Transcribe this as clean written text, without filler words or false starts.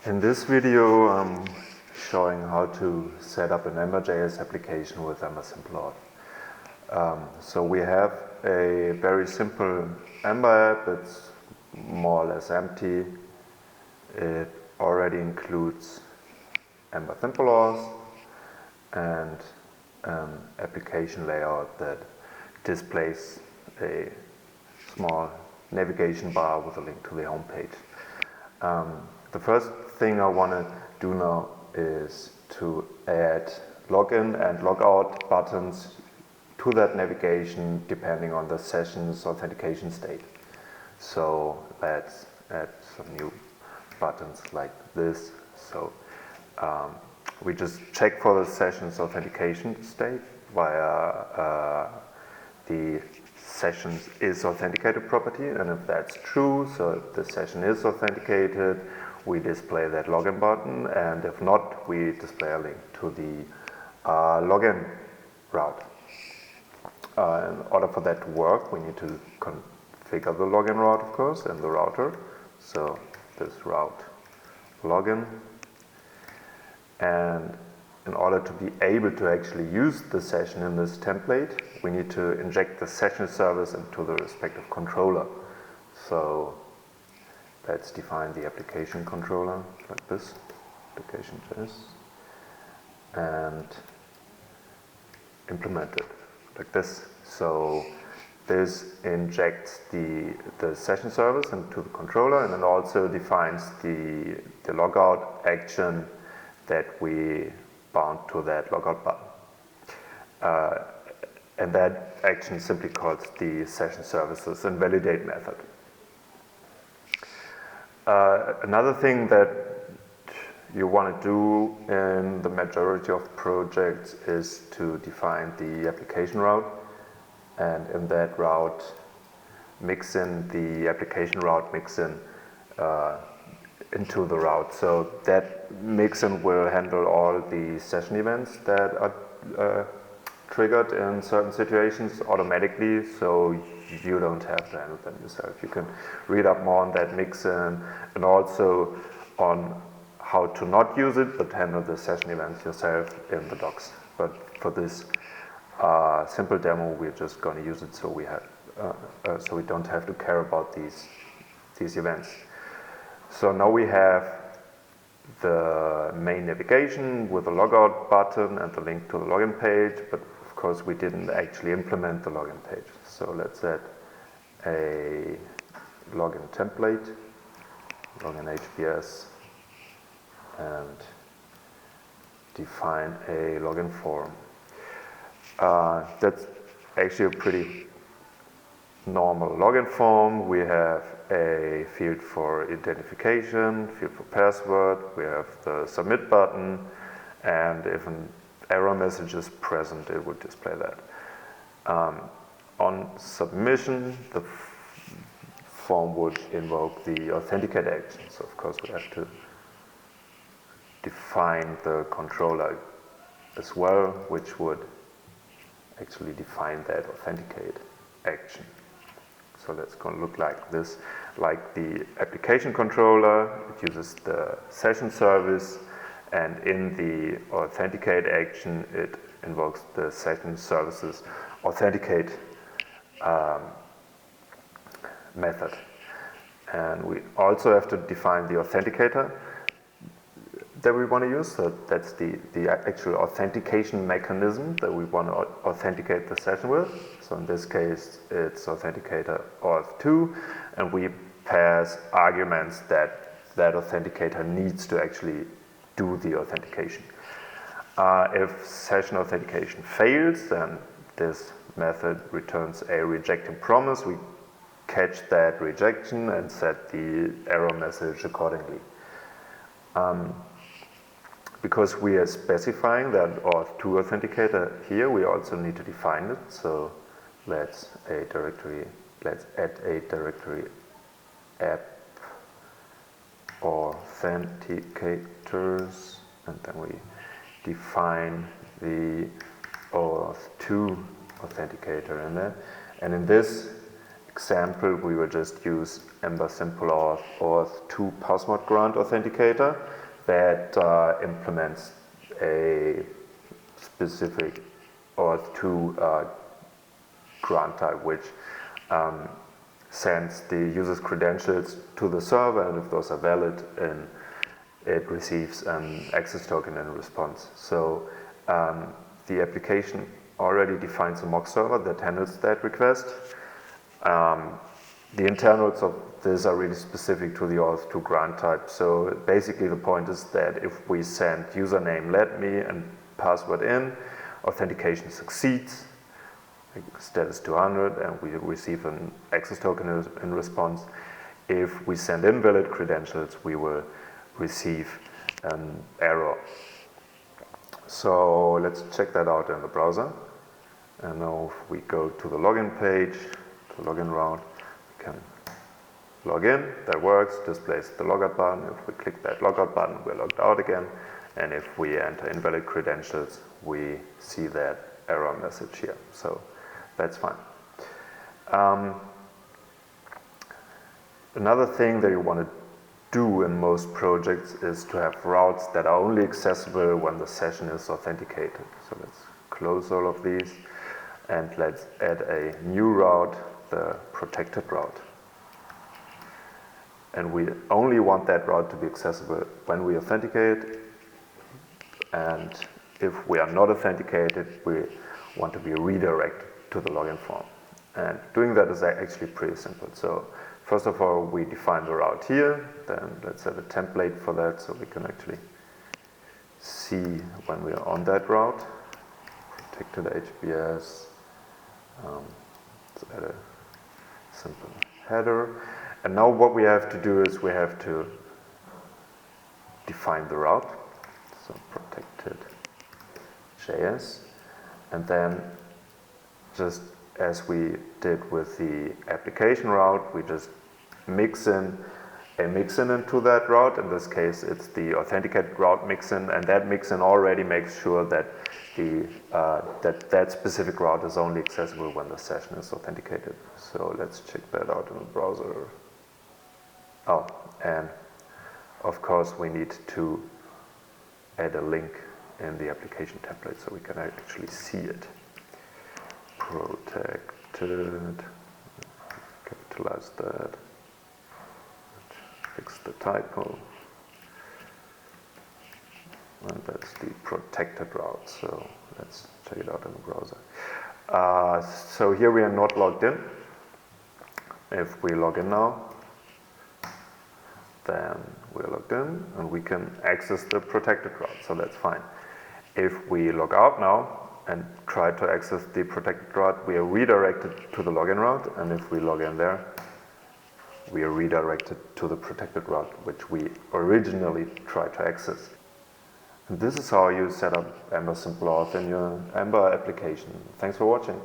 In this video, I'm showing how to set up an Ember.js application with Ember simple Auth. So we have a very simple Ember app. It's more or less empty. It already includes Ember simple Auth and an application layout that displays a small navigation bar with a link to the home page. The first thing I want to do now is to add login and logout buttons to that navigation depending on the session's authentication state. So let's add some new buttons like this. So we just check for the session's authentication state via the sessions is authenticated property, and if that's true, so if the session is authenticated, we display that login button, and if not, we display a link to the login route. In order for that to work, we need to configure the login route, of course, in the router. So this route login, and in order to be able to actually use the session in this template, we need to inject the session service into the respective controller. So let's define the application controller like this, application.js, and implement it like this. So this injects the session service into the controller, and it also defines the logout action that we bound to that logout button. And that action is simply called the session services invalidate method. Another thing that you want to do in the majority of projects is to define the application route, and in that route mix in the application route mix-in into the route. So that mix-in will handle all the session events that are triggered in certain situations automatically, so you don't have to handle them yourself. You can read up more on that mix-in and also on how to not use it but handle the session events yourself in the docs. But for this simple demo, we're just going to use it so we don't have to care about these events. So now we have the main navigation with the logout button and the link to the login page, but of course we didn't actually implement the login page. So let's add a login template, login HBS, and define a login form. That's actually a pretty normal login form. We have a field for identification, field for password, we have the submit button, and if an error message is present, it would display that. On submission, the form would invoke the authenticate action. So of course we have to define the controller as well, which would actually define that authenticate action. So that's going to look like this. Like the application controller, it uses the session service, and in the authenticate action, it invokes the session services authenticate method. And we also have to define the authenticator that we want to use. So that's the actual authentication mechanism that we want to authenticate the session with. So in this case, it's authenticator Auth2, and we pass arguments that authenticator needs to actually do the authentication. If session authentication fails, then this method returns a rejecting promise. We catch that rejection and set the error message accordingly. Because we are specifying that Auth2 authenticator here, we also need to define it. So let's add a directory app authenticators, and then we define the Auth2 authenticator in there. And in this example, we will just use Ember simple auth 2 password grant authenticator that implements a specific auth 2 grant type, which sends the user's credentials to the server, and if those are valid, and it receives an access token in response. So the application already defines a mock server that handles that request. The internals of this are really specific to the auth 2 grant type. So basically the point is that if we send username let me and password in, authentication succeeds, status 200, and we receive an access token in response. If we send invalid credentials, we will receive an error. So let's check that out in the browser. And now if we go to the login page, the login route, we can log in, that works, displays the logout button. If we click that logout button, we're logged out again. And if we enter invalid credentials, we see that error message here. So that's fine. Another thing that you want to do in most projects is to have routes that are only accessible when the session is authenticated. So let's close all of these and let's add a new route, the protected route. And we only want that route to be accessible when we authenticate, and if we are not authenticated, we want to be redirected to the login form. And doing that is actually pretty simple. So first of all, we define the route here, then let's have a template for that so we can actually see when we are on that route. Protected HBS, let's add a simple header. And now what we have to do is we have to define the route, so protected JS, and then just as we did with the application route, we just mix in a mixin into that route. In this case, it's the authenticated route mixin, and that mixin already makes sure that that specific route is only accessible when the session is authenticated. So let's check that out in the browser. Oh, and of course we need to add a link in the application template so we can actually see it. Protected, capitalize that, fix the typo, and that's the protected route. So let's check it out in the browser. So here we are not logged in. If we log in now, then we're logged in and we can access the protected route, so that's fine. If we log out now and try to access the protected route, we are redirected to the login route, and if we log in there, we are redirected to the protected route, which we originally tried to access. And this is how you set up Ember simple auth in your Ember application. Thanks for watching.